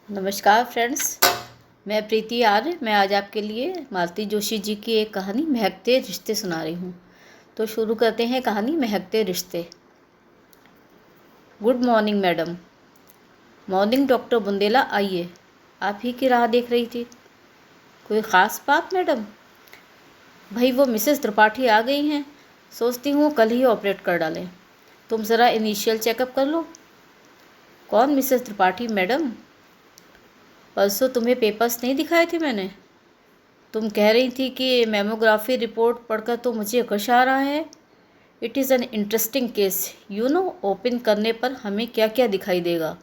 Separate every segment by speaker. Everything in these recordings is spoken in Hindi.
Speaker 1: नमस्कार फ्रेंड्स, मैं प्रीति आर्य। मैं आज आपके लिए मालती जोशी जी की एक कहानी महकते रिश्ते सुना रही हूँ। तो शुरू करते हैं कहानी महकते रिश्ते। Good morning madam. Morning doctor Bundela, आइए। आप ही की राह देख रही थी। कोई ख़ास बात मैडम? भाई वो मिसेस त्रिपाठी आ गई हैं। सोचती हूँ कल ही ऑपरेट कर डालें। तुम ज़रा इनिशियल चेकअप कर लो। कौन मिसेस त्रिपाठी मैडम? परसों तुम्हें पेपर्स नहीं दिखाए थे मैंने? तुम कह रही थी कि मेमोग्राफी रिपोर्ट पढ़कर तो मुझे गुस्सा आ रहा है। It is an interesting case, you know. Open करने पर हमें क्या क्या दिखाई देगा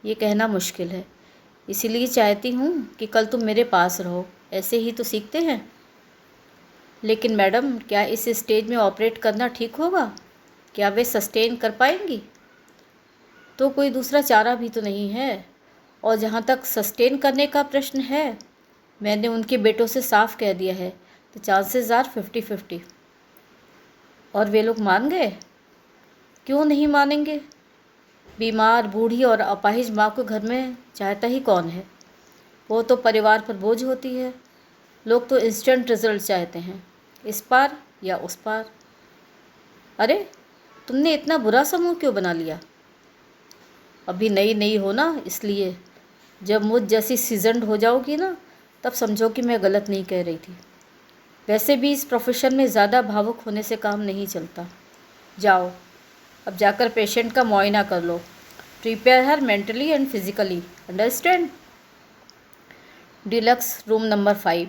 Speaker 1: ये कहना मुश्किल है। इसीलिए चाहती हूँ कि कल तुम मेरे पास रहो। ऐसे ही तो सीखते हैं। लेकिन मैडम, क्या इस स्टेज में ऑपरेट करना ठीक होगा? क्या वे सस्टेन कर पाएंगी? तो कोई दूसरा चारा भी तो नहीं है। और जहाँ तक सस्टेन करने का प्रश्न है, मैंने उनके बेटों से साफ कह दिया है, तो चांसेस आर 50-50। और वे लोग मान गए? क्यों नहीं मानेंगे? बीमार, बूढ़ी और अपाहिज माँ को घर में चाहता ही कौन है? वो तो परिवार पर बोझ होती है। लोग तो इंस्टेंट रिजल्ट चाहते हैं, इस पार या उस पार। अरे, तुमने इतना बुरा समूह क्यों बना लिया? अभी नई नई हो ना, इसलिए। जब मुझ जैसी सीजन्ड हो जाओगी ना, तब समझो कि मैं गलत नहीं कह रही थी। वैसे भी इस प्रोफेशन में ज़्यादा भावुक होने से काम नहीं चलता। जाओ, अब जाकर पेशेंट का मुआयना कर लो। Prepare her mentally and physically, understand? Deluxe room number 5।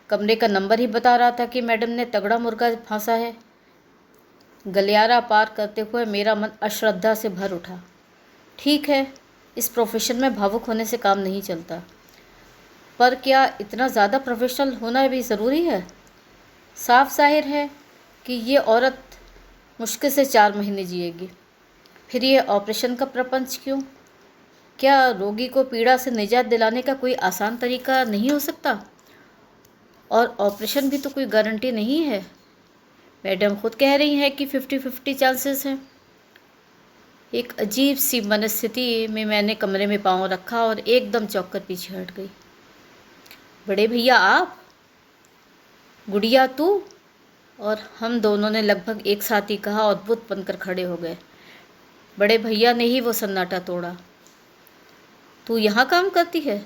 Speaker 1: कमरे का नंबर ही बता रहा था कि मैडम ने तगड़ा मुर्गा फांसा है। गलियारा पार करते हुए मेरा मन अश्रद्धा से भर उठा। ठीक है, इस प्रोफेशन में भावुक होने से काम नहीं चलता, पर क्या इतना ज़्यादा प्रोफेशनल होना भी ज़रूरी है? साफ जाहिर है कि ये औरत मुश्किल से 4 महीने जिएगी। फिर ये ऑपरेशन का प्रपंच क्यों? क्या रोगी को पीड़ा से निजात दिलाने का कोई आसान तरीका नहीं हो सकता? और ऑपरेशन भी तो कोई गारंटी नहीं है। मैडम खुद कह रही हैं कि 50-50 चांसेस हैं। एक अजीब सी मनस्थिति में मैंने कमरे में पाँव रखा और एकदम चौंक कर पीछे हट गई। बड़े भैया आप? गुड़िया तू? और हम दोनों ने लगभग एक साथ ही कहा और बुत बनकर खड़े हो गए। बड़े भैया ने ही वो सन्नाटा तोड़ा। तू यहाँ काम करती है?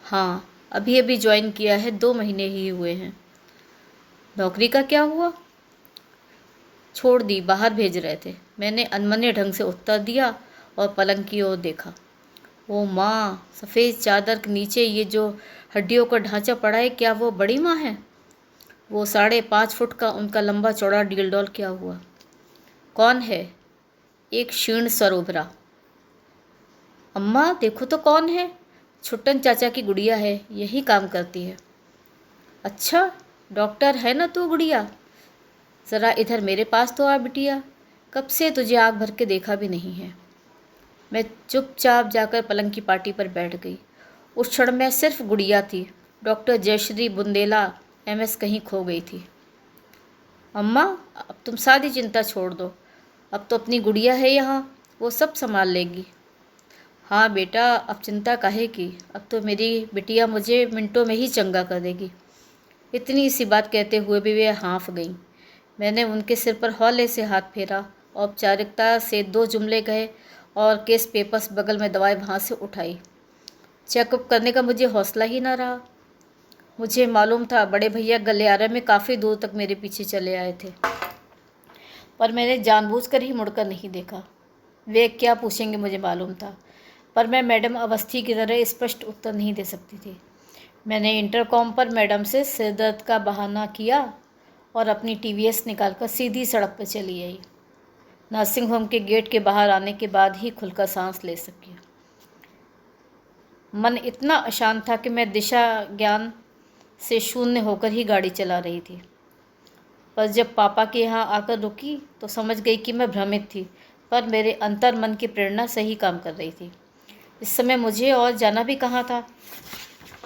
Speaker 1: हाँ, अभी अभी ज्वाइन किया है, 2 महीने ही हुए हैं। नौकरी का क्या हुआ? छोड़ दी, बाहर भेज रहे थे। मैंने अनमने ढंग से उत्तर दिया और पलंग की ओर देखा। ओ माँ, सफ़ेद चादर के नीचे ये जो हड्डियों का ढांचा पड़ा है, क्या वो बड़ी माँ है? वो 5.5 फुट का उनका लंबा चौड़ा डील क्या हुआ? कौन है? एक क्षीण स्वर उभरा। अम्मा देखो तो कौन है। छुट्टन चाचा की गुड़िया है, यही काम करती है। अच्छा, डॉक्टर है ना तू गुड़िया? ज़रा इधर मेरे पास तो आ बिटिया। कब से तुझे आँख भर के देखा भी नहीं है। मैं चुपचाप जाकर पलंग की पाटी पर बैठ गई। उस क्षण में सिर्फ गुड़िया थी। डॉक्टर जयश्री बुंदेला MS कहीं खो गई थी। अम्मा, अब तुम सारी चिंता छोड़ दो। अब तो अपनी गुड़िया है यहाँ, वो सब संभाल लेगी। हाँ बेटा, अब चिंता काहे की। अब तो मेरी बिटिया मुझे मिनटों में ही चंगा कर देगी। इतनी सी बात कहते हुए भी वे हाँफ गईं। मैंने उनके सिर पर हौले से हाथ फेरा। औपचारिकता से 2 जुमले कहे और केस पेपर्स बगल में दवाई वहाँ से उठाई। चेकअप करने का मुझे हौसला ही ना रहा। मुझे मालूम था बड़े भैया गलियारे में काफ़ी दूर तक मेरे पीछे चले आए थे, पर मैंने जानबूझकर ही मुड़कर नहीं देखा। वे क्या पूछेंगे मुझे मालूम था, पर मैं मैडम अवस्थी की तरह स्पष्ट उत्तर नहीं दे सकती थी। मैंने इंटरकॉम पर मैडम से सिर दर्द का बहाना किया और अपनी TVS निकालकर सीधी सड़क पर चली आई। नर्सिंग होम के गेट के बाहर आने के बाद ही खुलकर सांस ले सकी। मन इतना अशांत था कि मैं दिशा ज्ञान से शून्य होकर ही गाड़ी चला रही थी। पर जब पापा के यहाँ आकर रुकी तो समझ गई कि मैं भ्रमित थी, पर मेरे अंतर मन की प्रेरणा सही काम कर रही थी। इस समय मुझे और जाना भी कहाँ था।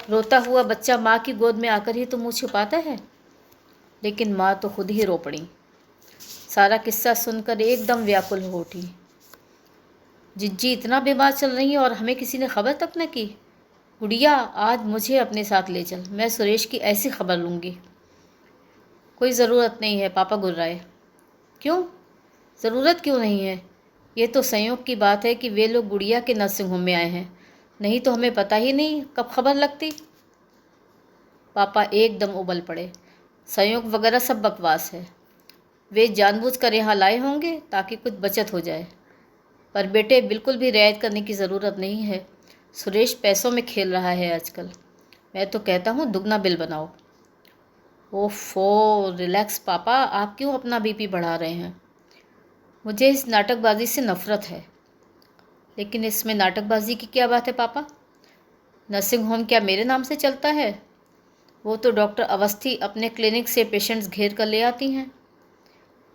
Speaker 1: रोता हुआ बच्चा माँ की गोद में आकर ही तो मुँह छिपाता है। लेकिन माँ तो खुद ही रो पड़ी। सारा किस्सा सुनकर एकदम व्याकुल हो उठी। जिज्जी इतना बीमार चल रही है और हमें किसी ने खबर तक न की। गुड़िया, आज मुझे अपने साथ ले चल, मैं सुरेश की ऐसी खबर लूँगी। कोई ज़रूरत नहीं है, पापा गुर्राए। क्यों? ज़रूरत क्यों नहीं है? ये तो संयोग की बात है कि वे लोग गुड़िया के नर्सिंग होम में आए हैं, नहीं तो हमें पता ही नहीं कब खबर लगती। पापा एकदम उबल पड़े। संयोग वगैरह सब बकवास है। वे जानबूझकर यहाँ लाए होंगे ताकि कुछ बचत हो जाए। पर बेटे, बिल्कुल भी रियायत करने की ज़रूरत नहीं है। सुरेश पैसों में खेल रहा है आजकल। मैं तो कहता हूँ दुगना बिल बनाओ। ओफो, रिलैक्स पापा, आप क्यों अपना बीपी बढ़ा रहे हैं? मुझे इस नाटकबाजी से नफ़रत है। लेकिन इसमें नाटकबाजी की क्या बात है पापा? नर्सिंग होम क्या मेरे नाम से चलता है? वो तो डॉक्टर अवस्थी अपने क्लिनिक से पेशेंट्स घेर कर ले आती हैं।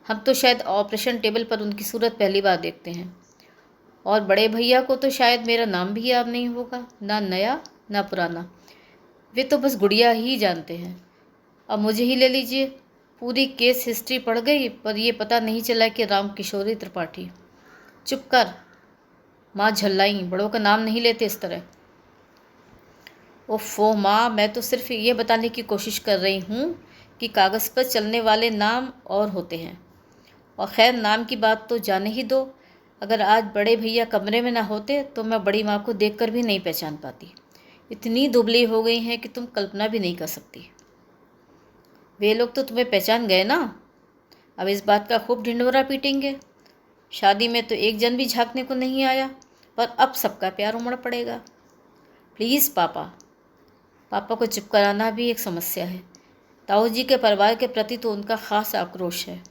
Speaker 1: हम तो शायद ऑपरेशन टेबल पर उनकी सूरत पहली बार देखते हैं। और बड़े भैया को तो शायद मेरा नाम भी याद नहीं होगा, ना नया ना पुराना। वे तो बस गुड़िया ही जानते हैं। अब मुझे ही ले लीजिए, पूरी केस हिस्ट्री पढ़ गई पर यह पता नहीं चला कि राम किशोरी त्रिपाठी। चुप कर माँ, झल्लाई, बड़ों का नाम नहीं लेते इस तरह। ओफो माँ, मैं तो सिर्फ ये बताने की कोशिश कर रही हूँ कि कागज़ पर चलने वाले नाम और होते हैं। और खैर, नाम की बात तो जाने ही दो। अगर आज बड़े भैया कमरे में ना होते तो मैं बड़ी माँ को देखकर भी नहीं पहचान पाती। इतनी दुबली हो गई हैं कि तुम कल्पना भी नहीं कर सकती। वे लोग तो तुम्हें पहचान गए ना। अब इस बात का खूब ढिंढोरा पीटेंगे। शादी में तो एक जन भी झांकने को नहीं आया, पर अब सबका प्यार उमड़ पड़ेगा। प्लीज़ पापा। पापा को चुप कराना भी एक समस्या है। ताऊ जी के परिवार के प्रति तो उनका ख़ास आक्रोश है।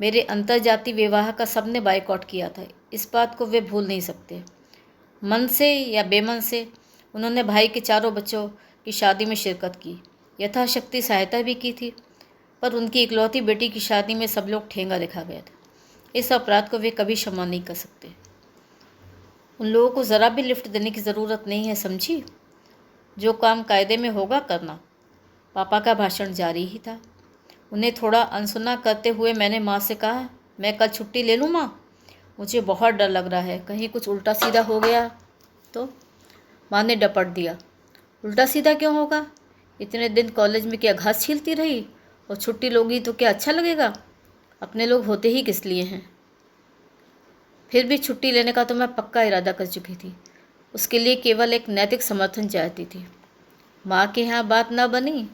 Speaker 1: मेरे अंतर्जातीय विवाह का सबने बायकॉट किया था, इस बात को वे भूल नहीं सकते। मन से या बेमन से उन्होंने भाई के चारों बच्चों की शादी में शिरकत की, यथाशक्ति सहायता भी की थी, पर उनकी इकलौती बेटी की शादी में सब लोग ठेंगा दिखा गए थे। इस अपराध को वे कभी क्षमा नहीं कर सकते। उन लोगों को ज़रा भी लिफ्ट देने की ज़रूरत नहीं है, समझी? जो काम कायदे में होगा करना। पापा का भाषण जारी ही था। उन्हें थोड़ा अनसुना करते हुए मैंने माँ से कहा, मैं कल छुट्टी ले लूँ माँ? मुझे बहुत डर लग रहा है, कहीं कुछ उल्टा सीधा हो गया तो। माँ ने डपट दिया, उल्टा सीधा क्यों होगा? इतने दिन कॉलेज में क्या घास छीलती रही, और छुट्टी लोगी तो क्या अच्छा लगेगा? अपने लोग होते ही किस लिए हैं? फिर भी छुट्टी लेने का तो मैं पक्का इरादा कर चुकी थी। उसके लिए केवल एक नैतिक समर्थन चाहती थी। माँ के यहाँ बात ना बनी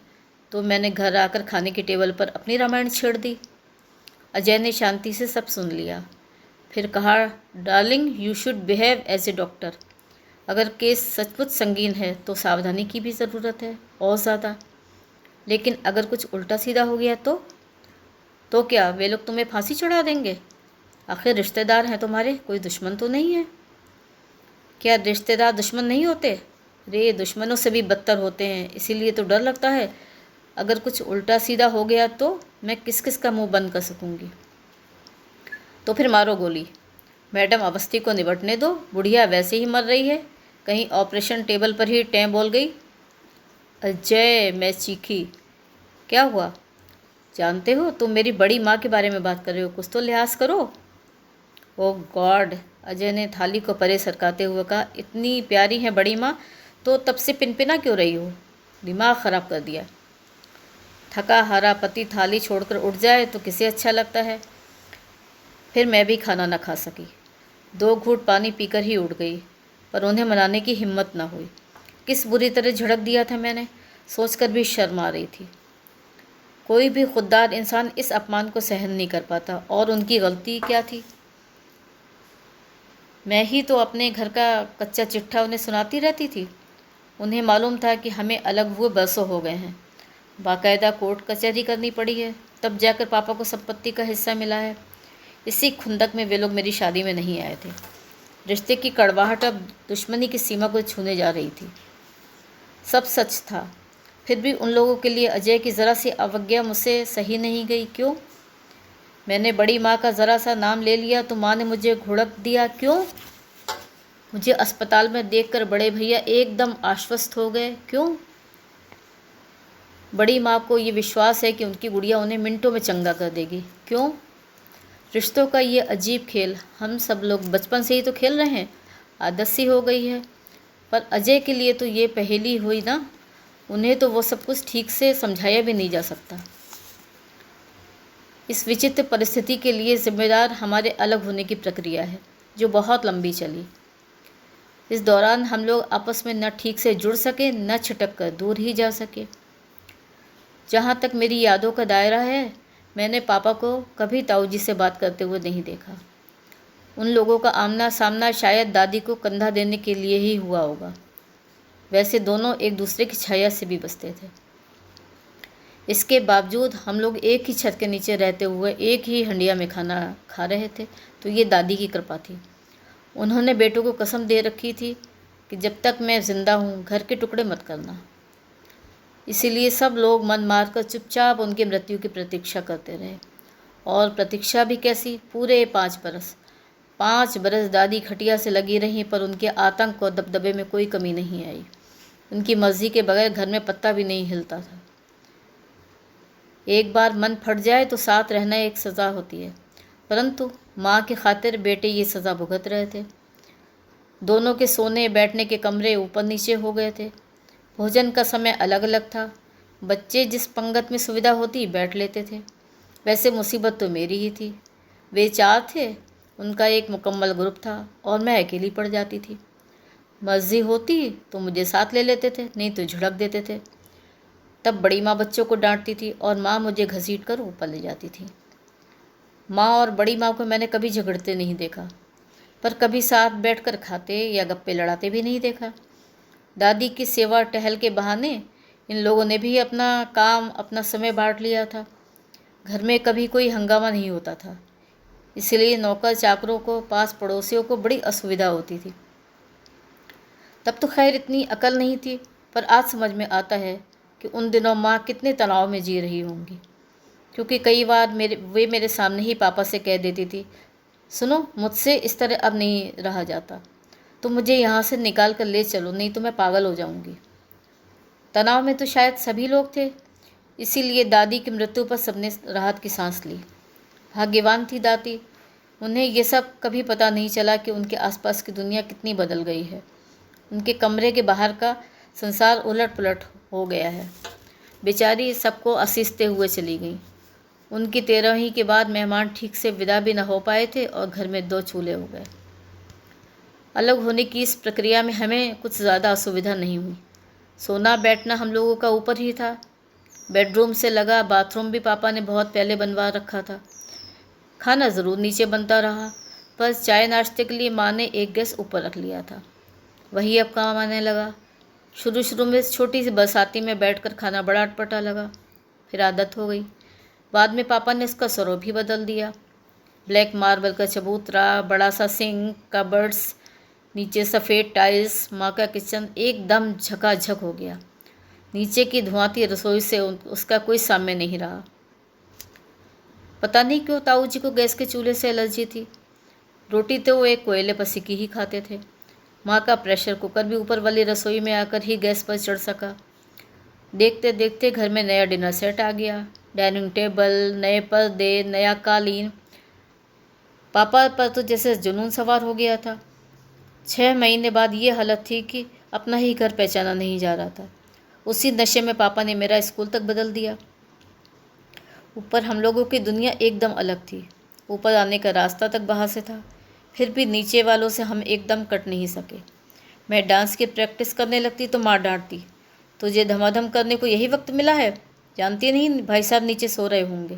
Speaker 1: तो मैंने घर आकर खाने की टेबल पर अपनी रामायण छेड़ दी। अजय ने शांति से सब सुन लिया, फिर कहा, darling, you should behave as a doctor. अगर केस सचमुच संगीन है तो सावधानी की भी ज़रूरत है, और ज़्यादा। लेकिन अगर कुछ उल्टा सीधा हो गया तो क्या वे लोग तुम्हें फांसी चढ़ा देंगे? आखिर रिश्तेदार हैं तुम्हारे, कोई दुश्मन तो नहीं है। क्या रिश्तेदार दुश्मन नहीं होते? रे, दुश्मनों से भी बदतर होते हैं, इसीलिए तो डर लगता है। अगर कुछ उल्टा सीधा हो गया तो मैं किस किस का मुंह बंद कर सकूंगी? तो फिर मारो गोली। मैडम अवस्थी को निपटने दो, बुढ़िया वैसे ही मर रही है, कहीं ऑपरेशन टेबल पर ही टें बोल गई। अजय, मैं चीखी। क्या हुआ? जानते हो, तुम मेरी बड़ी माँ के बारे में बात कर रहे हो, कुछ तो लिहाज करो। ओह गॉड, अजय ने थाली को परे सरकाते हुए कहा, इतनी प्यारी है बड़ी माँ तो तब से पिनपिना क्यों रही हो? दिमाग ख़राब कर दिया। थका हारा पति थाली छोड़कर उठ जाए तो किसे अच्छा लगता है। फिर मैं भी खाना न खा सकी, 2 घूंट पानी पीकर ही उठ गई, पर उन्हें मनाने की हिम्मत न हुई। किस बुरी तरह झड़क दिया था मैंने, सोचकर भी शर्म आ रही थी। कोई भी खुददार इंसान इस अपमान को सहन नहीं कर पाता, और उनकी गलती क्या थी? मैं ही तो अपने घर का कच्चा चिट्ठा उन्हें सुनाती रहती थी। उन्हें मालूम था कि हमें अलग हुए बरसों हो गए हैं, बाकायदा कोर्ट कचहरी करनी पड़ी है, तब जाकर पापा को संपत्ति का हिस्सा मिला है। इसी खुंदक में वे लोग मेरी शादी में नहीं आए थे। रिश्ते की कड़वाहट अब दुश्मनी की सीमा को छूने जा रही थी। सब सच था, फिर भी उन लोगों के लिए अजय की ज़रा सी अवज्ञा मुझसे सही नहीं गई। क्यों? मैंने बड़ी माँ का ज़रा सा नाम ले लिया तो माँ ने मुझे घुड़क दिया। क्यों? मुझे अस्पताल में देखकर बड़े भैया एकदम आश्वस्त हो गए। क्यों? बड़ी माँ को ये विश्वास है कि उनकी गुड़िया उन्हें मिनटों में चंगा कर देगी। क्यों? रिश्तों का ये अजीब खेल हम सब लोग बचपन से ही तो खेल रहे हैं, आदत सी हो गई है। पर अजय के लिए तो ये पहेली हुई ना, उन्हें तो वो सब कुछ ठीक से समझाया भी नहीं जा सकता। इस विचित्र परिस्थिति के लिए जिम्मेदार हमारे अलग होने की प्रक्रिया है, जो बहुत लंबी चली। इस दौरान हम लोग आपस में न ठीक से जुड़ सके, न छिटक कर दूर ही जा सके। जहाँ तक मेरी यादों का दायरा है, मैंने पापा को कभी ताऊ जी से बात करते हुए नहीं देखा। उन लोगों का आमना सामना शायद दादी को कंधा देने के लिए ही हुआ होगा। वैसे दोनों एक दूसरे की छाया से भी बसते थे। इसके बावजूद हम लोग एक ही छत के नीचे रहते हुए एक ही हंडिया में खाना खा रहे थे, तो ये दादी की कृपा थी। उन्होंने बेटों को कसम दे रखी थी कि जब तक मैं ज़िंदा हूँ घर के टुकड़े मत करना। इसीलिए सब लोग मन मारकर चुपचाप उनकी मृत्यु की प्रतीक्षा करते रहे। और प्रतीक्षा भी कैसी, पूरे 5 बरस। 5 बरस दादी खटिया से लगी रहीं, पर उनके आतंक और दबदबे में कोई कमी नहीं आई। उनकी मर्जी के बगैर घर में पत्ता भी नहीं हिलता था। एक बार मन फट जाए तो साथ रहना एक सज़ा होती है, परंतु माँ की खातिर बेटे ये सज़ा भुगत रहे थे। दोनों के सोने बैठने के कमरे ऊपर नीचे हो गए थे। भोजन का समय अलग अलग था। बच्चे जिस पंगत में सुविधा होती बैठ लेते थे। वैसे मुसीबत तो मेरी ही थी। वे 4 थे, उनका एक मुकम्मल ग्रुप था और मैं अकेली पड़ जाती थी। मर्जी होती तो मुझे साथ ले लेते थे, नहीं तो झिड़क देते थे। तब बड़ी माँ बच्चों को डांटती थी और माँ मुझे घसीट कर ऊपर ले जाती थी। माँ और बड़ी माँ को मैंने कभी झगड़ते नहीं देखा, पर कभी साथ बैठकर खाते या गप्पे लड़ाते भी नहीं देखा। दादी की सेवा टहल के बहाने इन लोगों ने भी अपना काम अपना समय बांट लिया था। घर में कभी कोई हंगामा नहीं होता था, इसलिए नौकर चाकरों को, पास पड़ोसियों को बड़ी असुविधा होती थी। तब तो खैर इतनी अकल नहीं थी, पर आज समझ में आता है कि उन दिनों माँ कितने तनाव में जी रही होंगी। क्योंकि कई बार वे मेरे सामने ही पापा से कह देती थी, सुनो मुझसे इस तरह अब नहीं रहा जाता, तो मुझे यहाँ से निकाल कर ले चलो, नहीं तो मैं पागल हो जाऊँगी। तनाव में तो शायद सभी लोग थे, इसीलिए दादी की मृत्यु पर सबने राहत की सांस ली। भाग्यवान थी दादी, उन्हें ये सब कभी पता नहीं चला कि उनके आसपास की दुनिया कितनी बदल गई है। उनके कमरे के बाहर का संसार उलट पुलट हो गया है। बेचारी सबको असीसते हुए चली गई। उनकी 13वीं के बाद मेहमान ठीक से विदा भी न हो पाए थे और घर में 2 चूल्हे हो गए। अलग होने की इस प्रक्रिया में हमें कुछ ज़्यादा असुविधा नहीं हुई। सोना बैठना हम लोगों का ऊपर ही था। बेडरूम से लगा बाथरूम भी पापा ने बहुत पहले बनवा रखा था। खाना ज़रूर नीचे बनता रहा, पर चाय नाश्ते के लिए माँ ने एक गैस ऊपर रख लिया था, वही अब काम आने लगा। शुरू शुरू में छोटी सी बरसाती में बैठकर खाना बड़ा अटपटा लगा, फिर आदत हो गई। बाद में पापा ने इसका स्वरूप भी बदल दिया। ब्लैक मार्बल का चबूतरा, बड़ा सा सिंक, कबर्ड्स, नीचे सफ़ेद टाइल्स, माँ का किचन एकदम झकाझक हो गया। नीचे की धुआंती रसोई से उसका कोई साम्य नहीं रहा। पता नहीं क्यों ताऊ जी को गैस के चूल्हे से एलर्जी थी। रोटी तो वो एक कोयले पर सिकी ही खाते थे। माँ का प्रेशर कुकर भी ऊपर वाली रसोई में आकर ही गैस पर चढ़ सका। देखते देखते घर में नया डिनर सेट आ गया। डाइनिंग टेबल, नए पर्दे, नया कालीन। पापा पर तो जैसे जुनून सवार हो गया था। 6 महीने बाद ये हालत थी कि अपना ही घर पहचाना नहीं जा रहा था। उसी नशे में पापा ने मेरा स्कूल तक बदल दिया। ऊपर हम लोगों की दुनिया एकदम अलग थी। ऊपर आने का रास्ता तक बाहर से था, फिर भी नीचे वालों से हम एकदम कट नहीं सके। मैं डांस की प्रैक्टिस करने लगती तो माँ डांटती, तुझे धमाधम करने को यही वक्त मिला है, जानती नहीं भाई साहब नीचे सो रहे होंगे।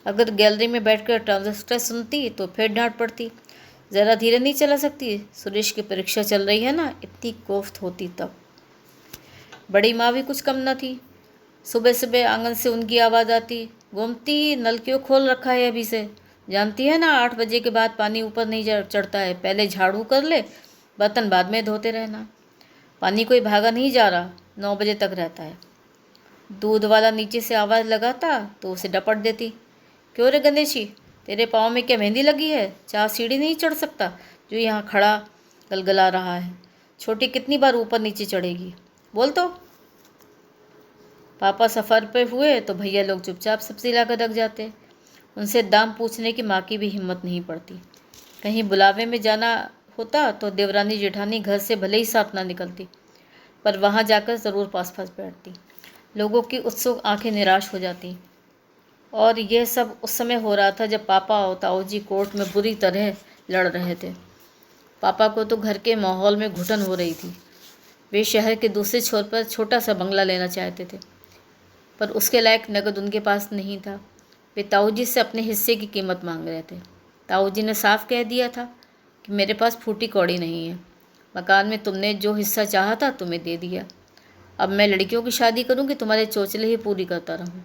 Speaker 1: अगर गैलरी में बैठकर ट्रांजिस्टर सुनती तो फिर डांट पड़ती, ज़रा धीरे नहीं चला सकती, सुरेश की परीक्षा चल रही है ना, इतनी कोफ्त होती तब। बड़ी माँ भी कुछ कम न थी। सुबह सुबह आंगन से उनकी आवाज़ आती, गोमती नल क्यों खोल रखा है अभी से, जानती है ना 8 बजे के बाद पानी ऊपर नहीं चढ़ता है, पहले झाड़ू कर ले, बर्तन बाद में धोते रहना। पानी कोई भागा नहीं जा रहा, 9 बजे तक रहता है। दूध वाला नीचे से आवाज़ लगाता तो उसे डपट देती, क्यों रे गणेशी, तेरे पाँव में क्या मेहंदी लगी है, 4 सीढ़ी नहीं चढ़ सकता जो यहाँ खड़ा गलगला रहा है, छोटी कितनी बार ऊपर नीचे चढ़ेगी, बोल तो। पापा सफ़र पे हुए तो भैया लोग चुपचाप सब्ज़ी लाकर रख जाते। उनसे दाम पूछने की माँ की भी हिम्मत नहीं पड़ती। कहीं बुलावे में जाना होता तो देवरानी जेठानी घर से भले ही साथ ना निकलती, पर वहाँ जाकर ज़रूर पास पास बैठती। लोगों की उत्सुक आंखें निराश हो जाती। और यह सब उस समय हो रहा था जब पापा और ताऊ जी कोर्ट में बुरी तरह लड़ रहे थे। पापा को तो घर के माहौल में घुटन हो रही थी। वे शहर के दूसरे छोर पर छोटा सा बंगला लेना चाहते थे, पर उसके लायक नकद उनके पास नहीं था। वे ताऊ जी से अपने हिस्से की कीमत मांग रहे थे। ताऊ जी ने साफ कह दिया था कि मेरे पास फूटी कौड़ी नहीं है। मकान में तुमने जो हिस्सा चाहा था तुम्हें दे दिया। अब मैं लड़कियों की शादी करूं कि तुम्हारे चोचले ही पूरी करता रहूं।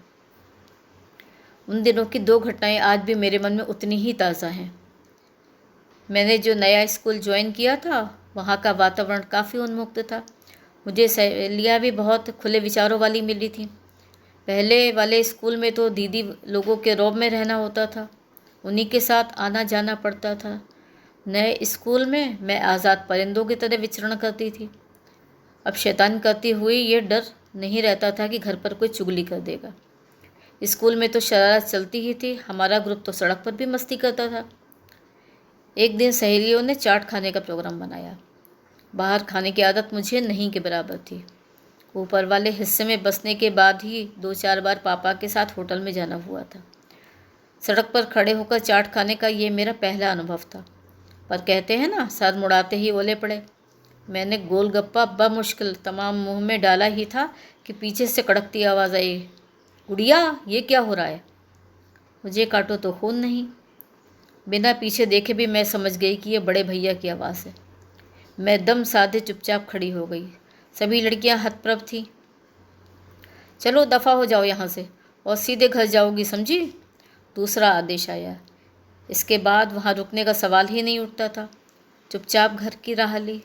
Speaker 1: उन दिनों की दो घटनाएं आज भी मेरे मन में उतनी ही ताज़ा हैं। मैंने जो नया स्कूल ज्वाइन किया था वहाँ का वातावरण काफ़ी उन्मुक्त था। मुझे सहेलियाँ भी बहुत खुले विचारों वाली मिली थी। पहले वाले स्कूल में तो दीदी लोगों के रौब में रहना होता था, उन्हीं के साथ आना जाना पड़ता था। नए स्कूल में मैं आज़ाद परिंदों की तरह विचरण करती थी। अब शैतान करती हुई ये डर नहीं रहता था कि घर पर कोई चुगली कर देगा। स्कूल में तो शरारत चलती ही थी, हमारा ग्रुप तो सड़क पर भी मस्ती करता था। एक दिन सहेलियों ने चाट खाने का प्रोग्राम बनाया। बाहर खाने की आदत मुझे नहीं के बराबर थी। ऊपर वाले हिस्से में बसने के बाद ही 2-4 बार पापा के साथ होटल में जाना हुआ था। सड़क पर खड़े होकर चाट खाने का ये मेरा पहला अनुभव था। पर कहते हैं ना, सर मुड़ाते ही ओले पड़े। मैंने गोलगप्पा बमुश्किल तमाम मुंह में डाला ही था कि पीछे से कड़कती आवाज़ आई, गुड़िया ये क्या हो रहा है? मुझे काटो तो खून नहीं। बिना पीछे देखे भी मैं समझ गई कि ये बड़े भैया की आवाज़ है। मैं दम साधे चुपचाप खड़ी हो गई। सभी लड़कियां हतप्रभ थीं। चलो दफ़ा हो जाओ यहाँ से और सीधे घर जाओगी, समझी? दूसरा आदेश आया। इसके बाद वहाँ रुकने का सवाल ही नहीं उठता था। चुपचाप घर की राह ली।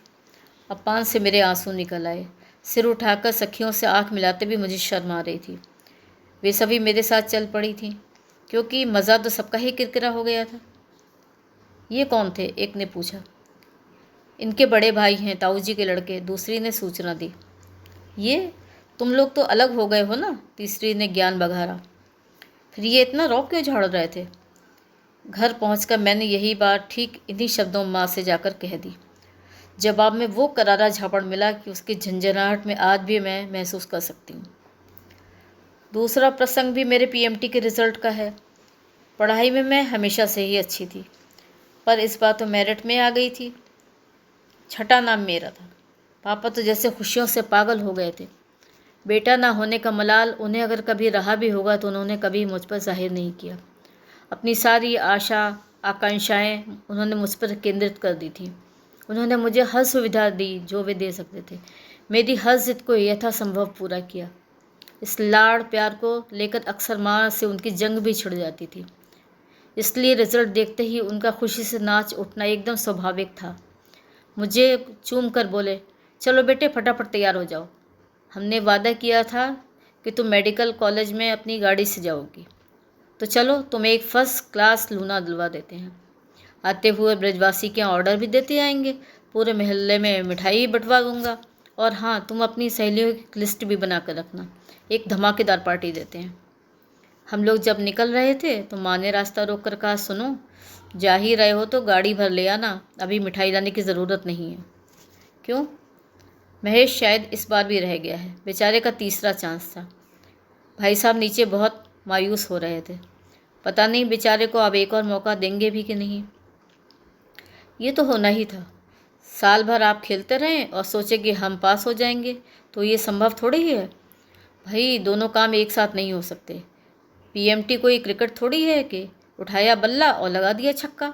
Speaker 1: अपान से मेरे आंसू निकल आए। सिर उठाकर सखियों से आंख मिलाते भी मुझे शर्म आ रही थी। वे सभी मेरे साथ चल पड़ी थीं, क्योंकि मज़ा तो सबका ही किरकिरा हो गया था। ये कौन थे? एक ने पूछा। इनके बड़े भाई हैं, ताऊ जी के लड़के, दूसरी ने सूचना दी। ये तुम लोग तो अलग हो गए हो ना? तीसरी ने ज्ञान बघारा। फिर ये इतना रौब क्यों झाड़ रहे थे? घर पहुंचकर मैंने यही बात ठीक इन्हीं शब्दों माँ से जाकर कह दी। जवाब में वो करारा झापड़ मिला कि उसकी झंझनाहट में आज भी मैं महसूस कर सकती हूँ। दूसरा प्रसंग भी मेरे पीएमटी के रिजल्ट का है। पढ़ाई में मैं हमेशा से ही अच्छी थी, पर इस बार तो मेरिट में आ गई थी। छठा नाम मेरा था। पापा तो जैसे खुशियों से पागल हो गए थे। बेटा ना होने का मलाल उन्हें अगर कभी रहा भी होगा तो उन्होंने कभी मुझ पर जाहिर नहीं किया। अपनी सारी आशा आकांक्षाएं उन्होंने मुझ पर केंद्रित कर दी थी। उन्होंने मुझे हर सुविधा दी जो वे दे सकते थे। मेरी हर जिद को यथासंभव पूरा किया। इस लाड़ प्यार को लेकर अक्सर माँ से उनकी जंग भी छिड़ जाती थी। इसलिए रिजल्ट देखते ही उनका खुशी से नाच उठना एकदम स्वाभाविक था। मुझे चूम कर बोले, चलो बेटे फटाफट तैयार हो जाओ। हमने वादा किया था कि तुम मेडिकल कॉलेज में अपनी गाड़ी से जाओगी, तो चलो तुम्हें एक फर्स्ट क्लास लूना दिलवा देते हैं। आते हुए ब्रजवासी के यहाँ ऑर्डर भी देते आएंगे। पूरे मोहल्ले में मिठाई बंटवा दूंगा। और हाँ, तुम अपनी सहेलियों की लिस्ट भी बना कर रखना, एक धमाकेदार पार्टी देते हैं। हम लोग जब निकल रहे थे तो माँ ने रास्ता रोक कर कहा, सुनो, जा ही रहे हो तो गाड़ी भर ले आना, अभी मिठाई लाने की ज़रूरत नहीं है। क्यों? महेश शायद इस बार भी रह गया है, बेचारे का तीसरा चांस था। भाई साहब नीचे बहुत मायूस हो रहे थे। पता नहीं बेचारे को अब एक और मौका देंगे भी कि नहीं। ये तो होना ही था। साल भर आप खेलते रहें और सोचे कि हम पास हो जाएंगे, तो ये संभव थोड़ी ही है। भाई दोनों काम एक साथ नहीं हो सकते। पीएमटी कोई क्रिकेट थोड़ी है कि उठाया बल्ला और लगा दिया छक्का।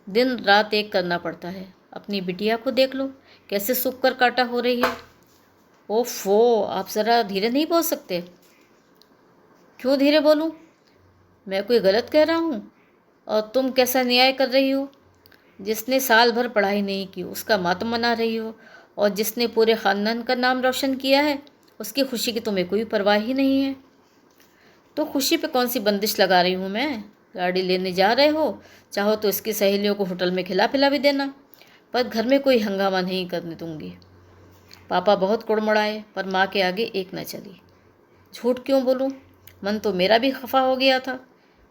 Speaker 1: दिन रात एक करना पड़ता है। अपनी बिटिया को देख लो, कैसे सूख कर काटा हो रही है। ओफो, आप ज़रा धीरे नहीं बोल सकते? क्यों धीरे बोलूं? मैं कोई गलत कह रहा हूँ? और तुम कैसा न्याय कर रही हो? जिसने साल भर पढ़ाई नहीं की उसका मातम मना रही हो, और जिसने पूरे ख़ानदान का नाम रोशन किया है उसकी खुशी की तुम्हें कोई परवाह ही नहीं है। तो खुशी पे कौन सी बंदिश लगा रही हूँ मैं? गाड़ी लेने जा रहे हो, चाहो तो इसकी सहेलियों को होटल में खिला पिला भी देना, पर घर में कोई हंगामा नहीं करने दूंगी। पापा बहुत कुड़मुड़ाए, पर माँ के आगे एक न चली। झूठ क्यों बोलूँ? मन तो मेरा भी खफा हो गया था।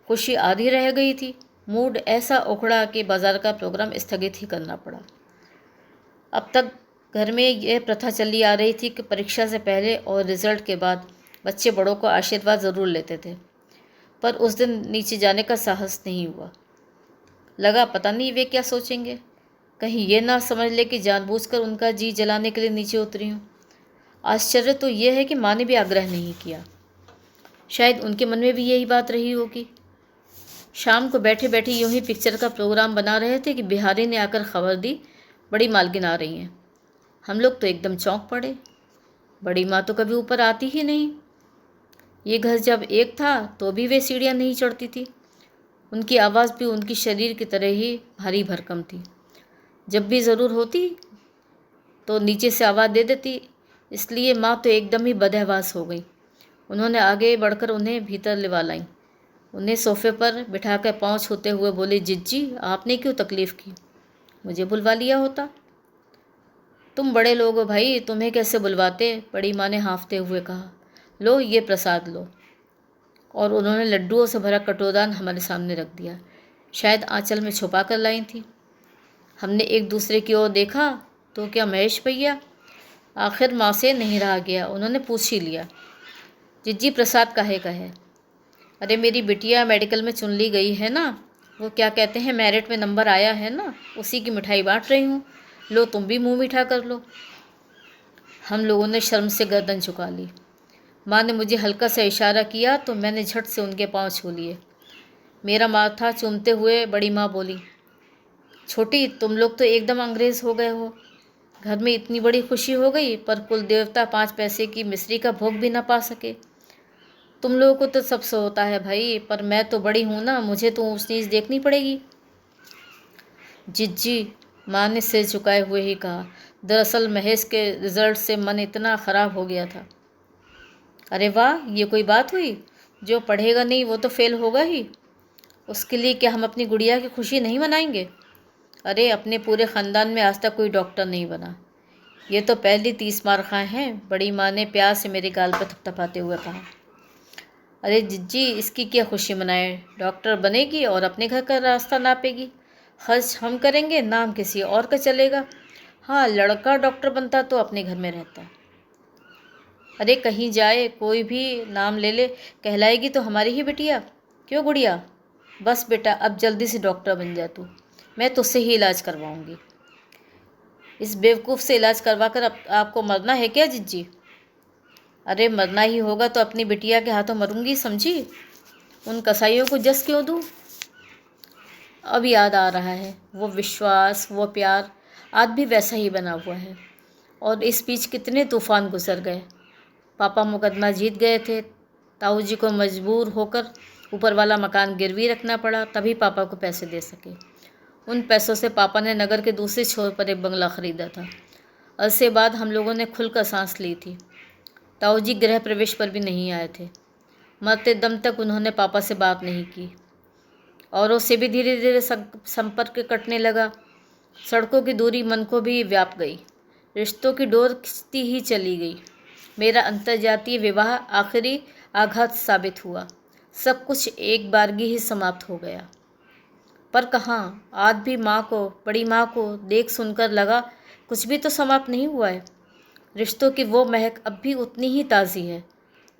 Speaker 1: खुशी आधी रह गई थी। मूड ऐसा उखड़ा कि बाजार का प्रोग्राम स्थगित ही करना पड़ा। अब तक घर में यह प्रथा चली आ रही थी कि परीक्षा से पहले और रिजल्ट के बाद बच्चे बड़ों को आशीर्वाद ज़रूर लेते थे, पर उस दिन नीचे जाने का साहस नहीं हुआ। लगा पता नहीं वे क्या सोचेंगे, कहीं ये ना समझ ले कि जानबूझकर उनका जी जलाने के लिए नीचे उतरी हूँ। आश्चर्य तो यह है कि माँ ने भी आग्रह नहीं किया। शायद उनके मन में भी यही बात रही होगी। शाम को बैठे बैठे यूं ही पिक्चर का प्रोग्राम बना रहे थे कि बिहारी ने आकर खबर दी, बड़ी मालकिन आ रही हैं। हम लोग तो एकदम चौंक पड़े। बड़ी माँ तो कभी ऊपर आती ही नहीं। ये घर जब एक था तो भी वे सीढ़ियाँ नहीं चढ़ती थी। उनकी आवाज़ भी उनकी शरीर की तरह ही भारी भरकम थी। जब भी ज़रूर होती तो नीचे से आवाज़ दे देती, इसलिए माँ तो एकदम ही बदहवास हो गई। उन्होंने आगे बढ़कर उन्हें भीतर लिवा लाई। उन्हें सोफे पर बिठाकर पाँव छूते हुए बोली, जिज्जी आपने क्यों तकलीफ़ की, मुझे बुलवा लिया होता। तुम बड़े लोग हो भाई, तुम्हें कैसे बुलवाते, बड़ी माँ ने हाँफते हुए कहा। लो ये प्रसाद लो। और उन्होंने लड्डुओं से भरा कटोरान हमारे सामने रख दिया। शायद आंचल में छुपा कर लाई थी। हमने एक दूसरे की ओर देखा तो क्या महेश भैया, आखिर माँ से नहीं रहा गया, उन्होंने पूछ ही लिया, जिज्जी प्रसाद काहे का है। अरे मेरी बिटिया मेडिकल में चुन ली गई है ना, वो क्या कहते हैं मेरिट में नंबर आया है ना, उसी की मिठाई बांट रही हूँ, लो तुम भी मुंह मीठा कर लो। हम लोगों ने शर्म से गर्दन झुका ली। माँ ने मुझे हल्का सा इशारा किया तो मैंने झट से उनके पाँव छू लिए। मेरा माथा चूमते हुए बड़ी माँ बोली, छोटी तुम लोग तो एकदम अंग्रेज़ हो गए हो। घर में इतनी बड़ी खुशी हो गई पर कुल देवता 5 पैसे की मिश्री का भोग भी ना पा सके। तुम लोगों को तो सबसे होता है भाई, पर मैं तो बड़ी हूँ ना, मुझे तो ऊँच नीच देखनी पड़ेगी। जिज्जी, माँ ने सिर झुकाए हुए ही कहा, दरअसल महेश के रिजल्ट से मन इतना ख़राब हो गया था। अरे वाह, ये कोई बात हुई, जो पढ़ेगा नहीं वो तो फेल होगा ही। उसके लिए क्या हम अपनी गुड़िया की खुशी नहीं मनाएंगे। अरे अपने पूरे ख़ानदान में आज तक कोई डॉक्टर नहीं बना, ये तो पहली 30 मार खाए हैं, बड़ी माँ ने प्यार से मेरे गाल पर थपथपाते हुए कहा। अरे जिज्जी, इसकी क्या खुशी मनाए, डॉक्टर बनेगी और अपने घर का रास्ता नापेगी। खर्च हम करेंगे, नाम किसी और का चलेगा। हाँ, लड़का डॉक्टर बनता तो अपने घर में रहता। अरे कहीं जाए कोई भी नाम ले ले, कहलाएगी तो हमारी ही बिटिया। क्यों गुड़िया, बस बेटा अब जल्दी से डॉक्टर बन जा तू, मैं तुझसे ही इलाज करवाऊंगी। इस बेवकूफ़ से इलाज करवा कर आपको मरना है क्या जिज्जी। अरे मरना ही होगा तो अपनी बिटिया के हाथों मरूंगी, समझी। उन कसाईयों को जस क्यों दूँ। अब याद आ रहा है, वो विश्वास, वो प्यार आज भी वैसा ही बना हुआ है। और इस बीच कितने तूफान गुजर गए। पापा मुकदमा जीत गए थे, ताऊ जी को मजबूर होकर ऊपर वाला मकान गिरवी रखना पड़ा, तभी पापा को पैसे दे सके। उन पैसों से पापा ने नगर के दूसरे छोर पर एक बंगला ख़रीदा था। अरसे बाद हम लोगों ने खुलकर सांस ली थी। ताऊ जी गृह प्रवेश पर भी नहीं आए थे। मरते दम तक उन्होंने पापा से बात नहीं की। औरों से भी धीरे धीरे संपर्क कटने लगा। सड़कों की दूरी मन को भी व्याप गई। रिश्तों की डोर खिंचती ही चली गई। मेरा अंतर्जातीय विवाह आखिरी आघात साबित हुआ। सब कुछ एक बारगी ही समाप्त हो गया। पर कहाँ, आज भी माँ को, बड़ी माँ को देख सुनकर लगा कुछ भी तो समाप्त नहीं हुआ है। रिश्तों की वो महक अब भी उतनी ही ताज़ी है।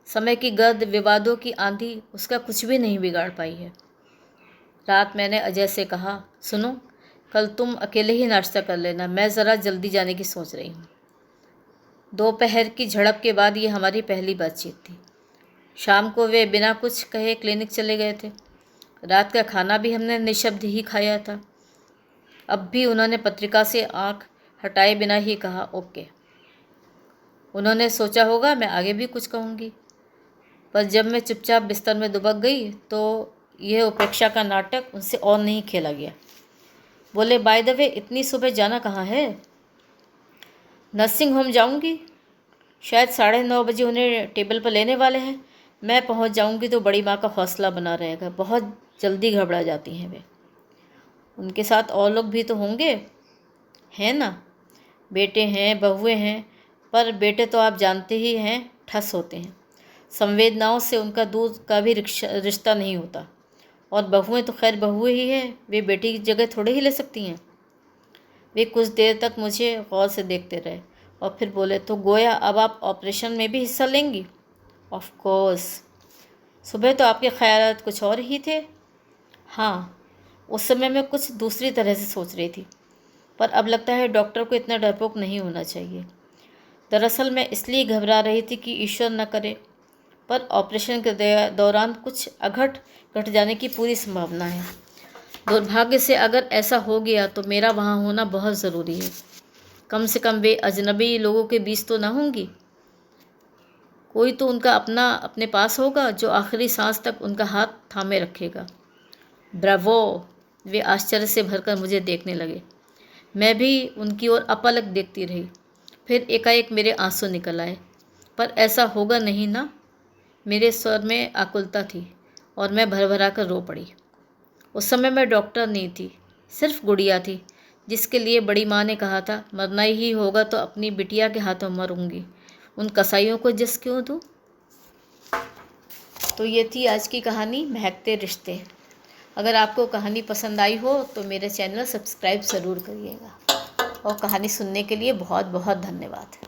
Speaker 1: समय की गर्द, विवादों की आंधी उसका कुछ भी नहीं बिगाड़ पाई है। रात मैंने अजय से कहा, सुनो, कल तुम अकेले ही नाश्ता कर लेना, मैं ज़रा जल्दी जाने की सोच रही हूँ। दोपहर की झड़प के बाद ये हमारी पहली बातचीत थी। शाम को वे बिना कुछ कहे क्लिनिक चले गए थे। रात का खाना भी हमने निशब्द ही खाया था। अब भी उन्होंने पत्रिका से आंख हटाए बिना ही कहा, ओके। उन्होंने सोचा होगा मैं आगे भी कुछ कहूँगी, पर जब मैं चुपचाप बिस्तर में दुबक गई तो यह उपेक्षा का नाटक उनसे और नहीं खेला गया। बोले, बाय द वे, इतनी सुबह जाना कहाँ है। नर्सिंग होम जाऊँगी, शायद 9:30 बजे उन्हें टेबल पर लेने वाले हैं। मैं पहुँच जाऊँगी तो बड़ी माँ का हौसला बना रहेगा, बहुत जल्दी घबरा जाती हैं वे। उनके साथ और लोग भी तो होंगे, हैं ना, बेटे हैं, बहुएं हैं, पर बेटे तो आप जानते ही हैं, ठस होते हैं। संवेदनाओं से उनका दूध का भी रिश्ता नहीं होता। और बहुएं तो खैर बहुएं ही हैं, वे बेटी की जगह थोड़े ही ले सकती हैं। वे कुछ देर तक मुझे गौर से देखते रहे और फिर बोले, तो गोया अब आप ऑपरेशन में भी हिस्सा लेंगी? Of course. सुबह तो आपके ख्यालात कुछ और ही थे। हाँ, उस समय मैं कुछ दूसरी तरह से सोच रही थी, पर अब लगता है डॉक्टर को इतना डरपोक नहीं होना चाहिए। दरअसल मैं इसलिए घबरा रही थी कि ईश्वर न करे, पर ऑपरेशन के दौरान कुछ अघट घट जाने की पूरी संभावना है। दुर्भाग्य से अगर ऐसा हो गया तो मेरा वहाँ होना बहुत ज़रूरी है। कम से कम वे अजनबी लोगों के बीच तो ना होंगी। कोई तो उनका अपना अपने पास होगा जो आखिरी सांस तक उनका हाथ थामे रखेगा। ब्रावो! वे आश्चर्य से भरकर मुझे देखने लगे। मैं भी उनकी ओर अपलक देखती रही। फिर एकाएक मेरे आंसू निकल आए। पर ऐसा होगा नहीं ना? मेरे स्वर में आकुलता थी और मैं भरभरा कर रो पड़ी। उस समय मैं डॉक्टर नहीं थी, सिर्फ गुड़िया थी, जिसके लिए बड़ी माँ ने कहा था, मरना ही होगा तो अपनी बिटिया के हाथों मरूंगी, उन कसाईयों को जस क्यों दूँ। तो ये थी आज की कहानी महकते रिश्ते। अगर आपको कहानी पसंद आई हो तो मेरे चैनल सब्सक्राइब ज़रूर करिएगा, और कहानी सुनने के लिए बहुत बहुत धन्यवाद।